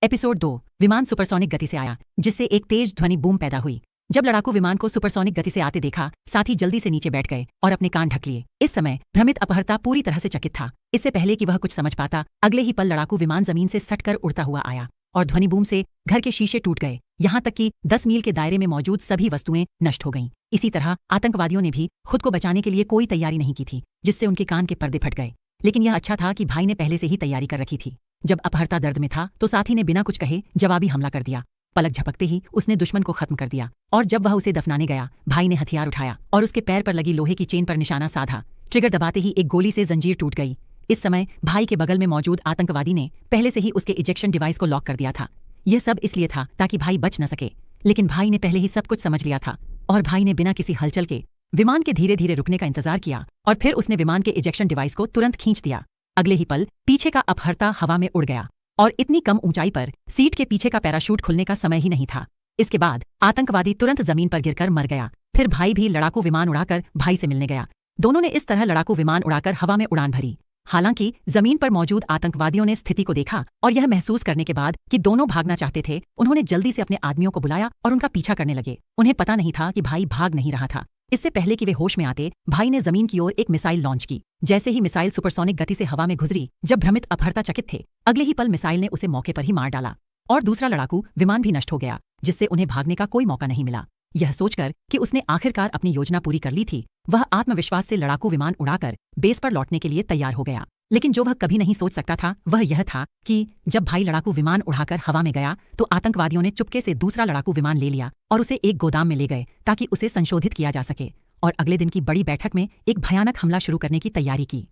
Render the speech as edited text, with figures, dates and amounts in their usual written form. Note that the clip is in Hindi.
एपिसोड 2। विमान सुपरसोनिक गति से आया, जिससे एक तेज ध्वनि बूम पैदा हुई। जब लड़ाकू विमान को सुपरसोनिक गति से आते देखा, साथी जल्दी से नीचे बैठ गए और अपने कान ढक लिए। इस समय भ्रमित अपहर्ता पूरी तरह से चकित था। इससे पहले कि वह कुछ समझ पाता, अगले ही पल लड़ाकू विमान जमीन से सटकर उड़ता हुआ आया और ध्वनि बूम से घर के शीशे टूट गए, यहाँ तक कि 10 मील के दायरे में मौजूद सभी वस्तुएं नष्ट हो गईं। इसी तरह आतंकवादियों ने भी खुद को बचाने के लिए कोई तैयारी नहीं की थी, जिससे उनके कान के पर्दे फट गए। लेकिन यह अच्छा था कि भाई ने पहले से ही तैयारी कर रखी थी। जब अपहर्ता दर्द में था तो साथी ने बिना कुछ कहे जवाबी हमला कर दिया। पलक झपकते ही उसने दुश्मन को खत्म कर दिया और जब वह उसे दफनाने गया, भाई ने हथियार उठाया और उसके पैर पर लगी लोहे की चेन पर निशाना साधा। ट्रिगर दबाते ही एक गोली से जंजीर टूट गई। इस समय भाई के बगल में मौजूद आतंकवादी ने पहले से ही उसके इजेक्शन डिवाइस को लॉक कर दिया था। यह सब इसलिए था ताकि भाई बच न सके, लेकिन भाई ने पहले ही सब कुछ समझ लिया था और भाई ने बिना किसी हलचल के विमान के धीरे धीरे रुकने का इंतजार किया और फिर उसने विमान के इजेक्शन डिवाइस को तुरंत खींच दिया। अगले ही पल पीछे का अपहर्ता हवा में उड़ गया और इतनी कम ऊंचाई पर सीट के पीछे का पैराशूट खुलने का समय ही नहीं था। इसके बाद आतंकवादी तुरंत जमीन पर गिरकर मर गया। फिर भाई भी लड़ाकू विमान उड़ाकर भाई से मिलने गया। दोनों ने इस तरह लड़ाकू विमान उड़ाकर हवा में उड़ान भरी। हालांकि जमीन पर मौजूद आतंकवादियों ने स्थिति को देखा और यह महसूस करने के बाद कि दोनों भागना चाहते थे, उन्होंने जल्दी से अपने आदमियों को बुलाया और उनका पीछा करने लगे। उन्हें पता नहीं था कि भाई भाग नहीं रहा था। इससे पहले कि वे होश में आते, भाई ने जमीन की ओर एक मिसाइल लॉन्च की। जैसे ही मिसाइल सुपरसोनिक गति से हवा में गुजरी, जब भ्रमित अपहर्ता चकित थे, अगले ही पल मिसाइल ने उसे मौके पर ही मार डाला और दूसरा लड़ाकू विमान भी नष्ट हो गया, जिससे उन्हें भागने का कोई मौका नहीं मिला। यह सोचकर कि उसने आखिरकार अपनी योजना पूरी कर ली थी, वह आत्मविश्वास से लड़ाकू विमान उड़ाकर बेस पर लौटने के लिए तैयार हो गया। लेकिन जो वह कभी नहीं सोच सकता था वह यह था कि जब भाई लड़ाकू विमान उड़ाकर हवा में गया तो आतंकवादियों ने चुपके से दूसरा लड़ाकू विमान ले लिया और उसे एक गोदाम में ले गए ताकि उसे संशोधित किया जा सके और अगले दिन की बड़ी बैठक में एक भयानक हमला शुरू करने की तैयारी की।